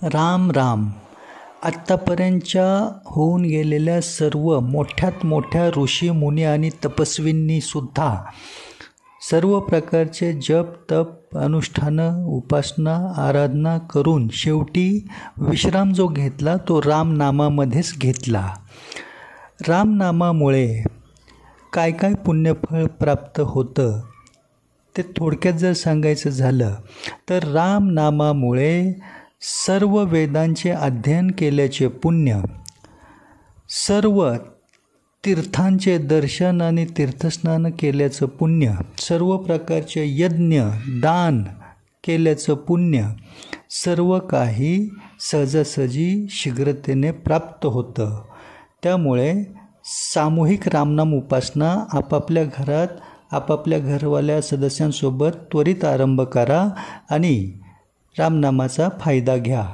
राम राम. आत्तापर्यंतच्या होऊन गेलेल्या सर्व मोठ्यात मोठ्या ऋषी मुनी आणि तपस्वींनीसुद्धा सर्व प्रकारचे जप तप अनुष्ठानं उपासना आराधना करून शेवटी विश्राम जो घेतला तो रामनामामध्येच घेतला. रामनामामुळे काय काय पुण्यफळ प्राप्त होतं ते थोडक्यात जर सांगायचं झालं तर रामनामामुळे सर्व वेदांचे अध्ययन केल्याचे पुण्य, सर्व तीर्थांचे दर्शन आणि तीर्थस्नान केल्याचं पुण्य, सर्व प्रकारचे यज्ञ दान केल्याचं पुण्य, सर्व काही सहजासहजी शीघ्रतेने प्राप्त होतं. त्यामुळे सामूहिक रामनाम उपासना आपापल्या घरात आपापल्या घरवाल्या सदस्यांसोबत त्वरित आरंभ करा आणि रामनामाचा फायदा घ्या.